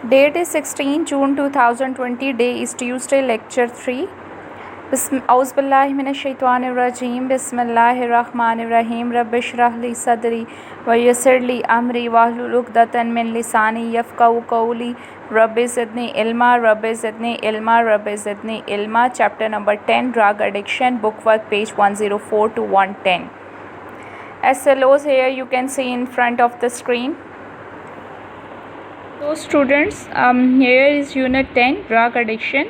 Date is 16 June 2020. Day is Tuesday. Lecture 3. Auzubillahiminash-shaytanir-rajim. Bismillahir-rahmanir-rahim. Rabbi shrah li sadri wa yassir li amri wahlul uqdatan min lisani yafqahu qawli. Rabbi zidni ilma. Rabbi zidni ilma. Rabbi zidni ilma. Chapter number 10, Drug Addiction. Bookwork, page 104 to 110. SLOs here you can see in front of the screen. So students, here is unit 10, drug addiction,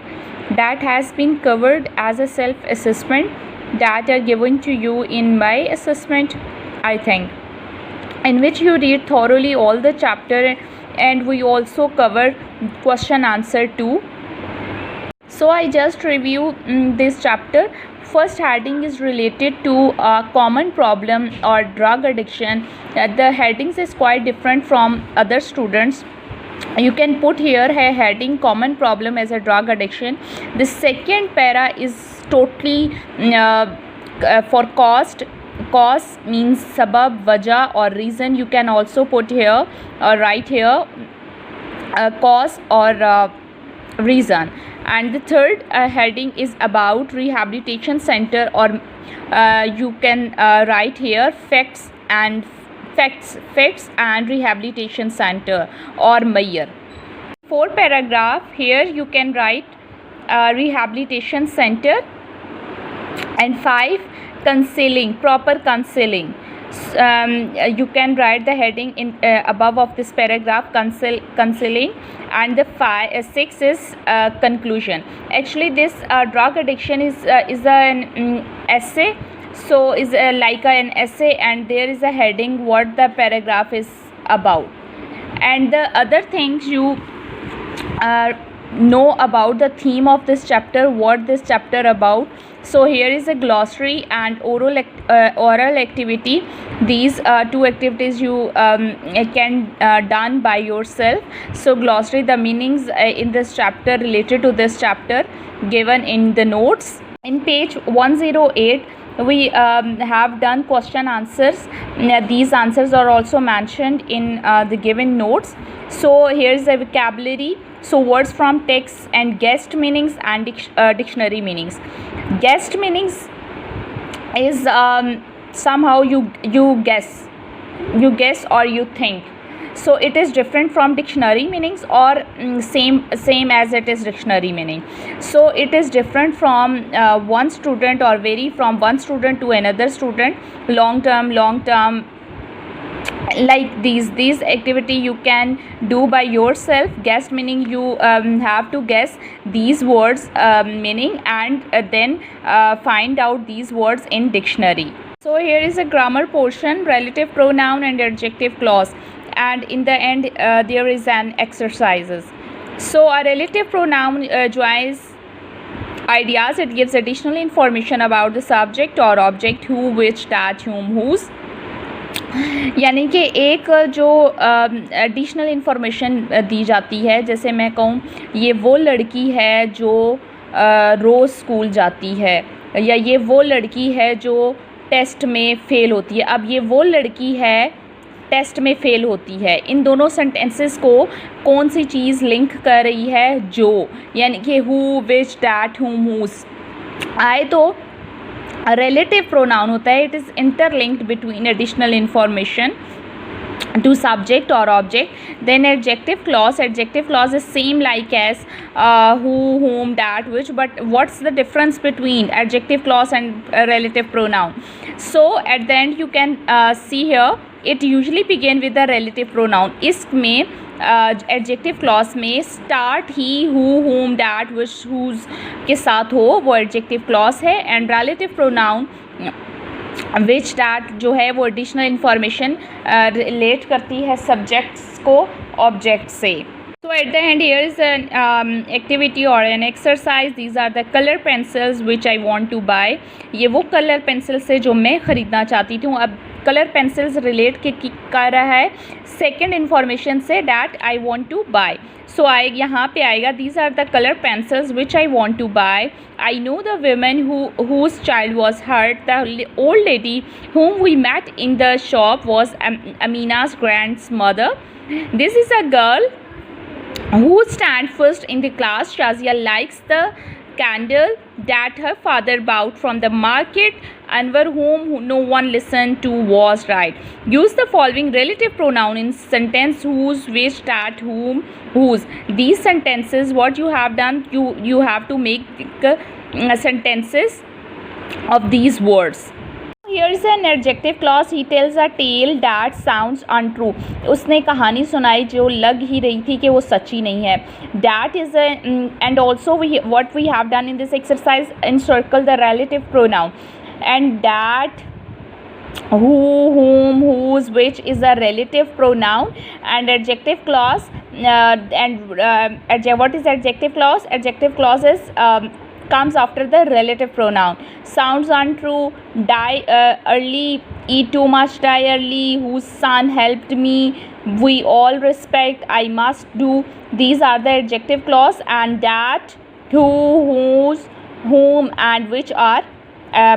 that has been covered as a self-assessment that are given to you in my assessment, I think, in which you read thoroughly all the chapter, and we also cover question answer too. So I just review this chapter. First heading is related to a common problem or drug addiction. The headings is quite different from other students. You can put here a heading common problem as a drug addiction. The second para is totally for cause means sabab, wajah or reason. You can also put here or write here cause or reason. And the third heading is about rehabilitation center, or you can write here facts and rehabilitation center or Mayer. Fourth paragraph, here you can write rehabilitation center. And 5, counseling, proper counseling. You can write the heading in above of this paragraph, counseling. And the 6 is conclusion. Actually this drug addiction is an essay. So is like an essay, and there is a heading what the paragraph is about. And the other things you know about the theme of this chapter, what this chapter about. So here is a glossary and oral activity. These two activities you can done by yourself. So glossary, the meanings in this chapter related to this chapter given in the notes. In page 108 we have done question answers. These answers are also mentioned in the given notes. So here is a vocabulary. So words from text and guessed meanings and dictionary meanings. Guessed meanings is somehow you guess or you think. So it is different from dictionary meanings, or same as it is dictionary meaning. So it is different from one student, or vary from one student to another student. Long term, like these activity you can do by yourself. Guessed meaning, you have to guess these words meaning, and then find out these words in dictionary. So here is a grammar portion, relative pronoun and adjective clause, and in the end there is an exercises. So a relative pronoun joins ideas. It gives additional information about the subject or object, who, which, that, whom, whose. यानी कि एक जो additional information दी जाती है, जैसे मैं कहूँ ये वो लड़की है जो रोज़ स्कूल जाती है, या ये वो लड़की है जो टेस्ट में फ़ेल होती है. अब ये वो लड़की है टेस्ट में फ़ेल होती है, इन दोनों सेंटेंसेस को कौन सी चीज़ लिंक कर रही है? जो, यानी कि हु, विच, डैट, हुम, हुज आए तो relative pronoun होता है. It is interlinked between additional information to subject or object. Then adjective clause is same like as who, whom, that, which, but what's the difference between adjective clause and relative pronoun? So at the end you can see here, it usually begin with the relative pronoun. इसमें adjective clause में start he, who, whom, that, which, whose के साथ हो वो adjective clause है. And relative pronoun which, that जो है वो एडिशनल इंफॉर्मेशन रिलेट करती है सब्जेक्ट्स को ऑब्जेक्ट से. So at the end here is an activity or an exercise. These are the color pencils which I want to buy. ये वो colour pencil से जो मैं ख़रीदना चाहती थी. अब कलर पेंसिल्स रिलेट कर रहा है सेकेंड इन्फॉर्मेशन से, that I want to buy. So आए यहाँ पे आएगा, these are the colour pencils which I want to buy. I know the women whose child was hurt. The old lady whom we met in the shop was Amina's grandmother. This is a girl Who stand first in the class? Shazia likes the candle that her father bought from the market. Anwar, whom no one listened to, was right. Use the following relative pronoun in sentence: whose, which, that, whom, whose. These sentences, what you have done, you have to make sentences of these words. Here is an adjective clause. He tells a tale that sounds untrue. उसने कहानी सुनाई जो लग ही रही थी कि वो सच्ची नहीं है. That is a and also what we have done in this exercise, encircle the relative pronoun, and that, who, whom, whose, which is a relative pronoun, and adjective clause what is adjective clause? Adjective clause is comes after the relative pronoun. Sounds untrue, die early, eat too much, die early, whose son helped me, we all respect, I must do. These are the adjective clause, and that, who, whose, whom, and which are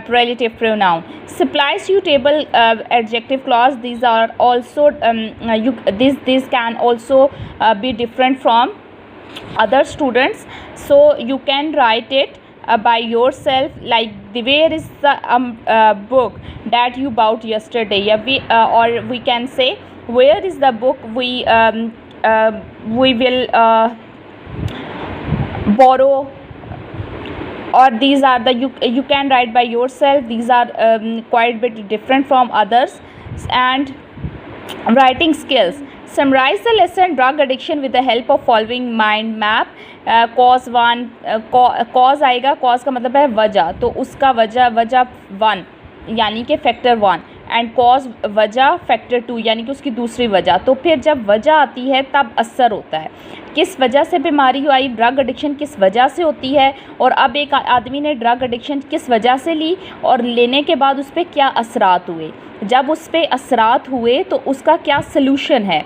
relative pronoun. Supply suitable adjective clause. These are also this can also be different from other students, so you can write it by yourself, like where is the book that you bought yesterday, or we can say where is the book we will borrow, or these are the you can write by yourself. These are quite a bit different from others. And writing skills. Summarize the lesson drug addiction with the help of following mind map. Cause one, cause आएगा, cause का मतलब है वजह, तो उसका वजह one यानी कि फैक्टर वन, एंड कॉज वजह फैक्टर टू यानी कि उसकी दूसरी वजह. तो फिर जब वजह आती है तब असर होता है. किस वजह से बीमारी आई, ड्रग एडिक्शन किस वजह से होती है, और अब एक आदमी ने ड्रग एडिक्शन किस वजह से ली, और लेने के बाद उस पर क्या असरात हुए, जब उस पर असरात हुए तो उसका क्या सलूशन है.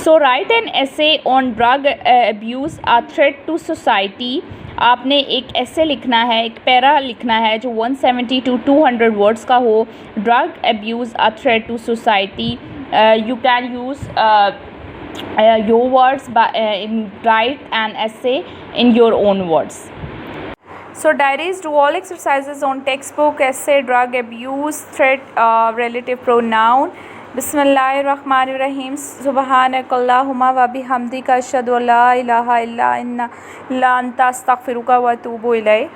So write an essay on drug abuse a threat to society. आपने एक ऐसे लिखना है, एक पैरा लिखना है जो 170 to 200 वर्ड्स का हो. Drug abuse a threat to society. You can use your words write an essay in your own words. So diaries do all exercises on textbook, essay, drug abuse, threat, relative pronoun. Bismillahirrahmanirrahim. Subhanakallahumma wa bihamdika ashhadu an la ilaha illa anta astaghfiruka wa atubu ilayk.